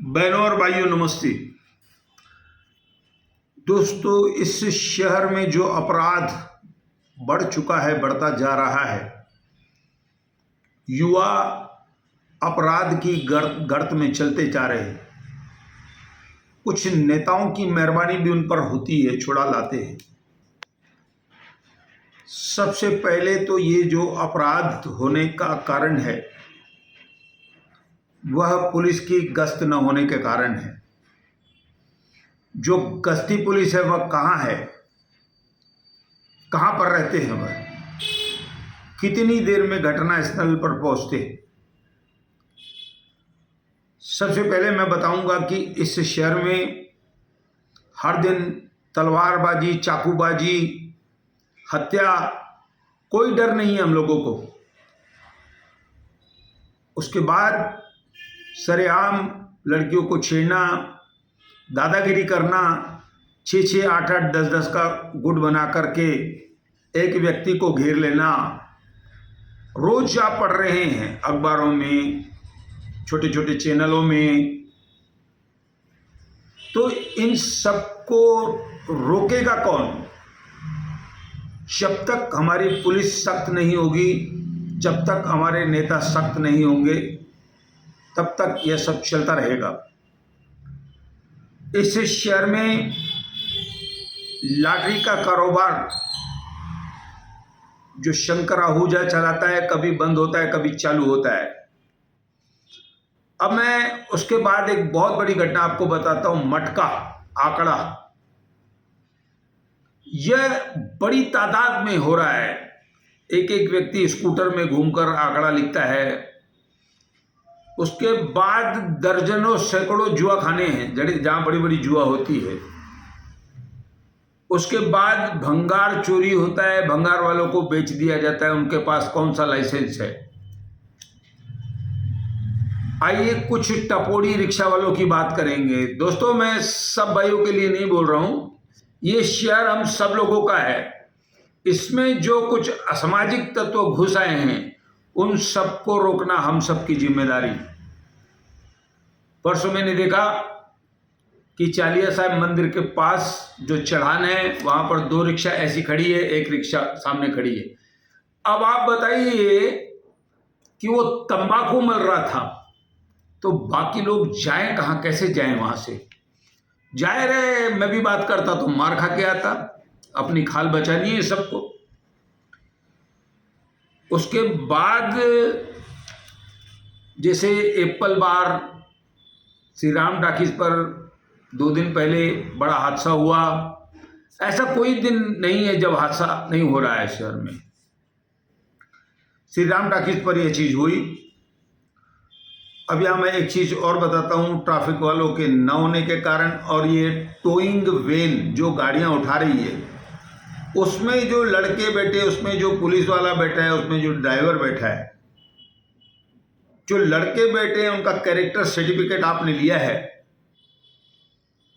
बहनों और भाइयों नमस्ते। दोस्तों, इस शहर में जो अपराध बढ़ चुका है, बढ़ता जा रहा है, युवा अपराध की गर्त में चलते जा रहे हैं। कुछ नेताओं की मेहरबानी भी उन पर होती है, छुड़ा लाते हैं। सबसे पहले तो ये जो अपराध होने का कारण है वह पुलिस की गश्त न होने के कारण है। जो गश्ती पुलिस है वह कहाँ है, कहाँ पर रहते हैं, वह कितनी देर में घटना स्थल पर पहुंचते हैं। सबसे पहले मैं बताऊंगा कि इस शहर में हर दिन तलवारबाजी, चाकूबाजी, हत्या, कोई डर नहीं है हम लोगों को। उसके बाद सरेआम लड़कियों को छेड़ना, दादागिरी करना, 6-6, 8-8, 10-10 का गुट बना करके एक व्यक्ति को घेर लेना, रोज आप पढ़ रहे हैं अखबारों में, छोटे छोटे चैनलों में। तो इन सबको रोकेगा कौन? जब तक हमारी पुलिस सख्त नहीं होगी, जब तक हमारे नेता सख्त नहीं होंगे, तब तक यह सब चलता रहेगा। इस शहर में लॉटरी का कारोबार जो शंकर आहूजा चलाता है, कभी बंद होता है, कभी चालू होता है। अब मैं उसके बाद एक बहुत बड़ी घटना आपको बताता हूं। मटका आंकड़ा, यह बड़ी तादाद में हो रहा है। एक एक व्यक्ति स्कूटर में घूमकर आंकड़ा लिखता है। उसके बाद दर्जनों सैकड़ों जुआ खाने हैं जहां बड़ी बड़ी जुआ होती है। उसके बाद भंगार चोरी होता है, भंगार वालों को बेच दिया जाता है, उनके पास कौन सा लाइसेंस है। आइए कुछ टपोरी रिक्शा वालों की बात करेंगे। दोस्तों, मैं सब भाइयों के लिए नहीं बोल रहा हूं, ये शहर हम सब लोगों का है। इसमें जो कुछ असामाजिक तत्व घुस आए हैं, उन सबको रोकना हम सबकी जिम्मेदारी। परसों मैंने देखा कि चालिया साहब मंदिर के पास जो चढ़ान है, वहां पर 2 रिक्शा ऐसी खड़ी है, एक रिक्शा सामने खड़ी है। अब आप बताइए कि वो तंबाकू मल रहा था, तो बाकी लोग जाएं कहां, कैसे जाएं वहां से? जाए रहे, मैं भी बात करता तो मार खा के आता। अपनी खाल बचानी है सबको। उसके बाद जैसे एप्पल बार, श्री राम टाकीज पर 2 दिन पहले बड़ा हादसा हुआ। ऐसा कोई दिन नहीं है जब हादसा नहीं हो रहा है शहर में। श्री राम टाकीज पर यह चीज हुई। अब यहां मैं एक चीज और बताता हूं, ट्रैफिक वालों के न होने के कारण। और ये टोइंग वैन जो गाड़ियां उठा रही है, उसमें जो लड़के बैठे, उसमें जो पुलिस वाला बैठा है, उसमें जो ड्राइवर बैठा है, जो लड़के बैठे हैं उनका कैरेक्टर सर्टिफिकेट आपने लिया है?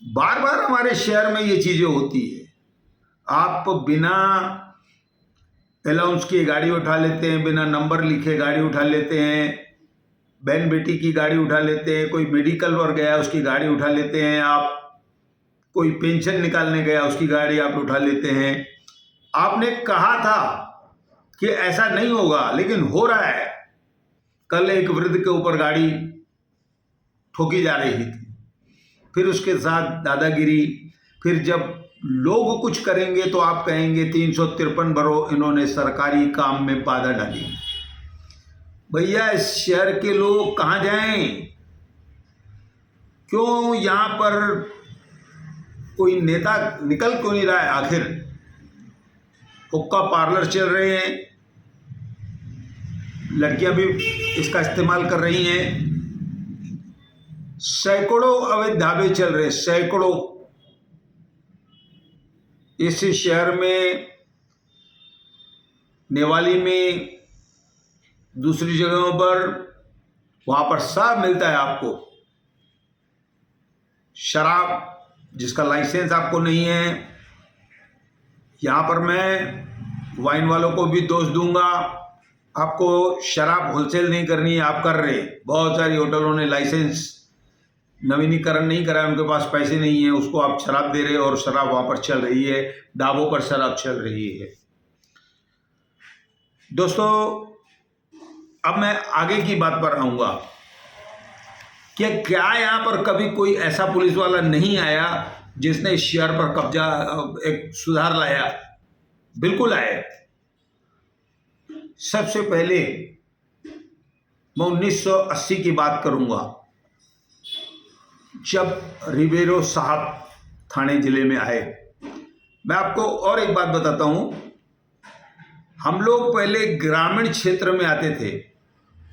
बार बार हमारे शहर में ये चीजें होती है। आप बिना अलाउंस किए गाड़ी उठा लेते हैं, बिना नंबर लिखे गाड़ी उठा लेते हैं, बहन बेटी की गाड़ी उठा लेते हैं, कोई मेडिकल पर गया उसकी गाड़ी उठा लेते हैं आप, कोई पेंशन निकालने गया उसकी गाड़ी आप उठा लेते हैं। आपने कहा था कि ऐसा नहीं होगा, लेकिन हो रहा है। कल एक वृद्ध के ऊपर गाड़ी ठोकी जा रही थी, फिर उसके साथ दादागिरी। फिर जब लोग कुछ करेंगे तो आप कहेंगे 353 बरस इन्होंने सरकारी काम में बाधा डाली। भैया, इस शहर के लोग कहाँ जाएं? क्यों यहां पर कोई नेता निकल क्यों नहीं रहा है? आखिर हुक्का पार्लर चल रहे हैं, लड़कियां भी इसका इस्तेमाल कर रही हैं, सैकड़ों अवैध ढाबे चल रहे हैं, सैकड़ों। इस शहर में नेवाली में, दूसरी जगहों पर, वहां पर सब मिलता है आपको। शराब जिसका लाइसेंस आपको नहीं है। यहां पर मैं वाइन वालों को भी दोष दूंगा। आपको शराब होलसेल नहीं करनी है, आप कर रहे। बहुत सारी होटलों ने लाइसेंस नवीनीकरण नहीं कराया, उनके पास पैसे नहीं है, उसको आप शराब दे रहे हो और शराब वहाँ पर चल रही है, ढाबों पर शराब चल रही है। दोस्तों, अब मैं आगे की बात पर आऊँगा कि क्या यहाँ पर कभी कोई ऐसा पुलिस वाला नहीं आया जिसने इस शहर पर कब्जा, एक सुधार लाया? बिल्कुल आया। सबसे पहले मैं 1980 की बात करूंगा, जब रिबेरो साहब थाने जिले में आए। मैं आपको और एक बात बताता हूं, हम लोग पहले ग्रामीण क्षेत्र में आते थे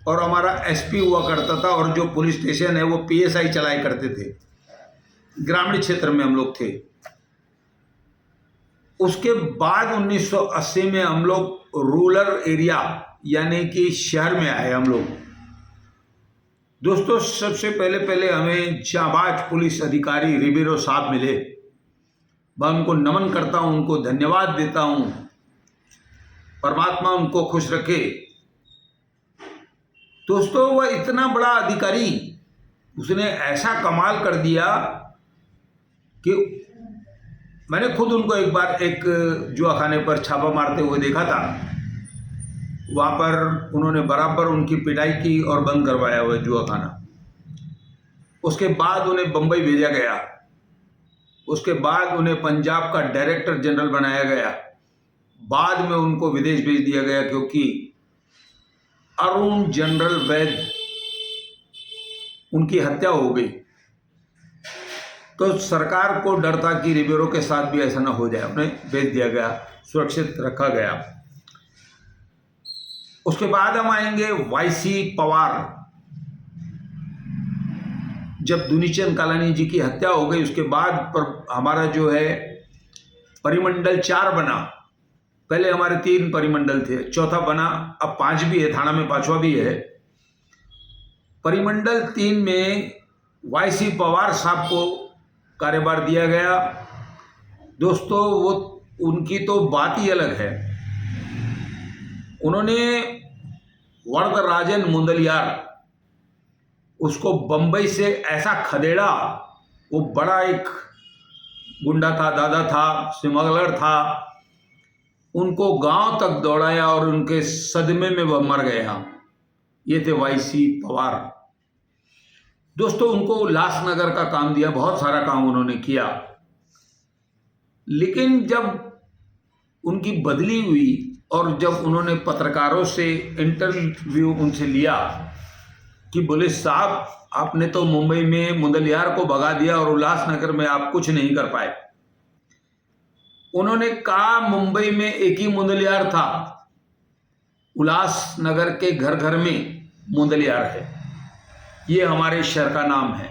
और हमारा एसपी हुआ करता था और जो पुलिस स्टेशन है वो पीएसआई चलाया करते थे। ग्रामीण क्षेत्र में हम लोग थे। उसके बाद 1980 में हम लोग रूरल एरिया यानी कि शहर में आए हम लोग। दोस्तों, सबसे पहले हमें जाबाज पुलिस अधिकारी रिबेरो साहब मिले। मैं उनको नमन करता हूं, उनको धन्यवाद देता हूं। परमात्मा उनको खुश रखे। दोस्तों, वह इतना बड़ा अधिकारी, उसने ऐसा कमाल कर दिया कि मैंने खुद उनको एक बार एक जुआ खाने पर छापा मारते हुए देखा था। वहाँ पर उन्होंने बराबर उनकी पिटाई की और बंद करवाया हुआ जुआ खाना। उसके बाद उन्हें बम्बई भेजा गया। उसके बाद उन्हें पंजाब का डायरेक्टर जनरल बनाया गया। बाद में उनको विदेश भेज दिया गया क्योंकि अरुण जनरल वैद उनकी हत्या हो गई। तो सरकार को डर था कि रिबेरो के साथ भी ऐसा ना हो जाए, उन्हें भेज दिया गया, सुरक्षित रखा गया। उसके बाद हम आएंगे वाईसी पवार। जब दुनीचंद कालानी जी की हत्या हो गई, उसके बाद पर हमारा जो है परिमंडल 4 बना। पहले हमारे 3 परिमंडल थे, चौथा बना, अब 5 भी है, थाना में 5वां भी है। परिमंडल 3 में वाईसी पवार साहब को कार्यभार दिया गया। दोस्तों, वो उनकी तो बात ही अलग है। उन्होंने वरदराजन मुंदलियार, उसको बंबई से ऐसा खदेड़ा, वो बड़ा एक गुंडा था, दादा था, स्मगलर था, उनको गांव तक दौड़ाया और उनके सदमे में वह मर गया। ये थे वाईसी पवार। दोस्तों, उनको उल्लासनगर का काम दिया, बहुत सारा काम उन्होंने किया। लेकिन जब उनकी बदली हुई और जब उन्होंने पत्रकारों से इंटरव्यू उनसे लिया कि बोले साहब, आपने तो मुंबई में मुंदलियार को भगा दिया और उल्लासनगर में आप कुछ नहीं कर पाए। उन्होंने कहा, मुंबई में एक ही मुंदलियार था, उल्लासनगर के घर घर में मुंदलियार है, ये हमारे शहर का नाम है।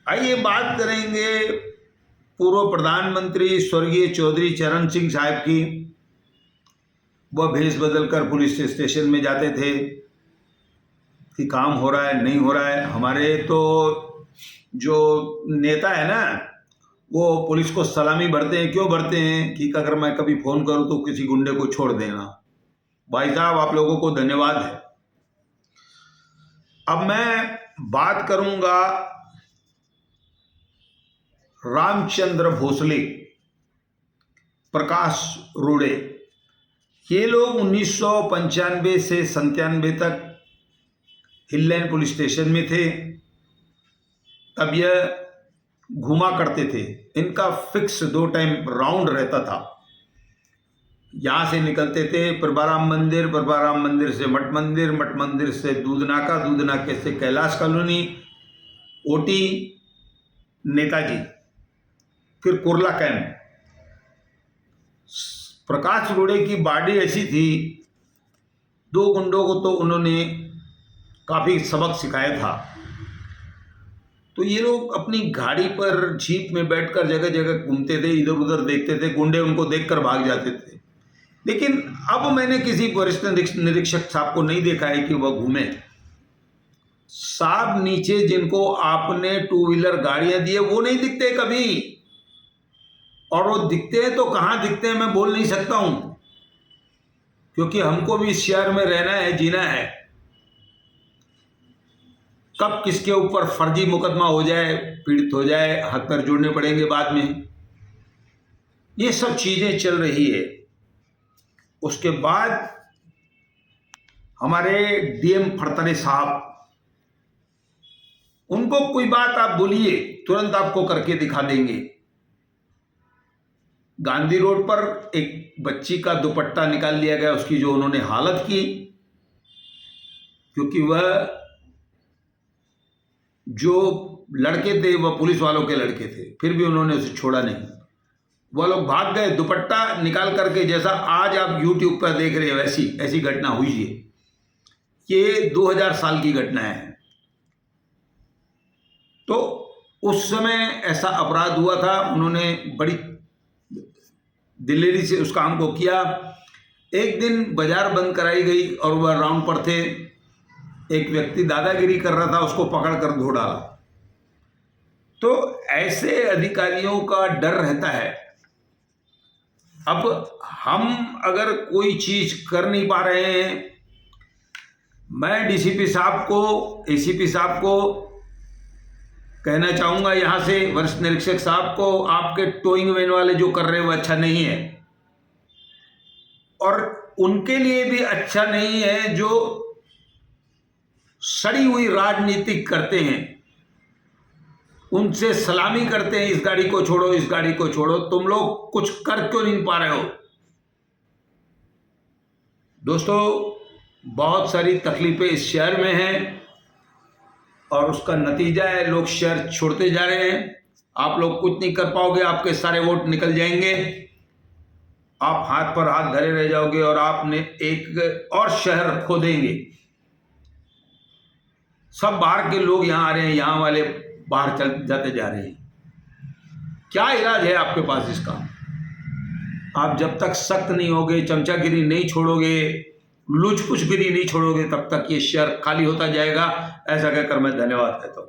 आइए बात करेंगे पूर्व प्रधानमंत्री स्वर्गीय चौधरी चरण सिंह साहब की। वह भेष बदलकर पुलिस स्टेशन में जाते थे कि काम हो रहा है, नहीं हो रहा है। हमारे तो जो नेता है ना, वो पुलिस को सलामी भरते हैं। क्यों भरते हैं? कि अगर मैं कभी फ़ोन करूं तो किसी गुंडे को छोड़ देना। भाई साहब, आप लोगों को धन्यवाद है। अब मैं बात करूंगा रामचंद्र भोसले, प्रकाश रोड़े। ये लोग 1995 से 97 तक हिल लाइन पुलिस स्टेशन में थे। तब यह घुमा करते थे। इनका फिक्स 2 टाइम राउंड रहता था। यहाँ से निकलते थे प्रभाराम मंदिर, प्रभाराम मंदिर से मठ मंदिर, मठ मंदिर से दूधनाका, दूधनाके से कैलाश कॉलोनी, ओटी, नेताजी, फिर कुर्ला कैंप। प्रकाश रोड़े की बॉडी ऐसी थी, 2 गुंडों को तो उन्होंने काफ़ी सबक सिखाया था। तो ये लोग अपनी गाड़ी पर जीप में बैठकर जगह जगह घूमते थे, इधर उधर देखते थे, गुंडे उनको देखकर भाग जाते थे। लेकिन अब मैंने किसी वरिष्ठ निरीक्षक साहब को नहीं देखा है कि वह घूमे। साहब नीचे जिनको आपने 2 व्हीलर गाड़ियां दी है वो नहीं दिखते कभी, और वो दिखते हैं तो कहाँ दिखते हैं मैं बोल नहीं सकता हूं, क्योंकि हमको भी इस शहर में रहना है, जीना है। कब किसके ऊपर फर्जी मुकदमा हो जाए, पीड़ित हो जाए, हाथ पैर जोड़ने पड़ेंगे बाद में, ये सब चीजें चल रही है। उसके बाद हमारे डीएम फड़तरे साहब, उनको कोई बात आप बोलिए तुरंत आपको करके दिखा देंगे। गांधी रोड पर एक बच्ची का दुपट्टा निकाल लिया गया, उसकी जो उन्होंने हालत की, क्योंकि वह जो लड़के थे वह पुलिस वालों के लड़के थे, फिर भी उन्होंने उसे छोड़ा नहीं। वह लोग भाग गए, दुपट्टा निकाल करके, जैसा आज आप YouTube पर देख रहे हैं वैसी ऐसी घटना हुई है। ये 2000 साल की घटना है। तो उस समय ऐसा अपराध हुआ था, उन्होंने बड़ी दिलेरी से उस काम को किया। एक दिन बाजार बंद कराई गई और वह राउंड पर थे, एक व्यक्ति दादागिरी कर रहा था, उसको पकड़ कर धो डाला। तो ऐसे अधिकारियों का डर रहता है। अब हम अगर कोई चीज कर नहीं पा रहे हैं, मैं डीसीपी साहब को, एसीपी साहब को कहना चाहूंगा, यहां से वरिष्ठ निरीक्षक साहब को, आपके टोइंग वैन वाले जो कर रहे हैं वो अच्छा नहीं है, और उनके लिए भी अच्छा नहीं है जो सड़ी हुई राजनीतिक करते हैं, उनसे सलामी करते हैं, इस गाड़ी को छोड़ो, इस गाड़ी को छोड़ो। तुम लोग कुछ कर क्यों नहीं पा रहे हो? दोस्तों, बहुत सारी तकलीफें इस शहर में हैं और उसका नतीजा है लोग शहर छोड़ते जा रहे हैं। आप लोग कुछ नहीं कर पाओगे, आपके सारे वोट निकल जाएंगे, आप हाथ पर हाथ धरे रह जाओगे और आपने एक और शहर खो देंगे। सब बाहर के लोग यहां आ रहे हैं, यहां वाले बाहर चल जाते जा रहे हैं। क्या इलाज है आपके पास इसका? आप जब तक सख्त नहीं होगे, चमचागिरी नहीं छोड़ोगे, लुचपुचगिरी नहीं छोड़ोगे, तब तक ये शहर खाली होता जाएगा। ऐसा कहकर मैं धन्यवाद कहता हूं।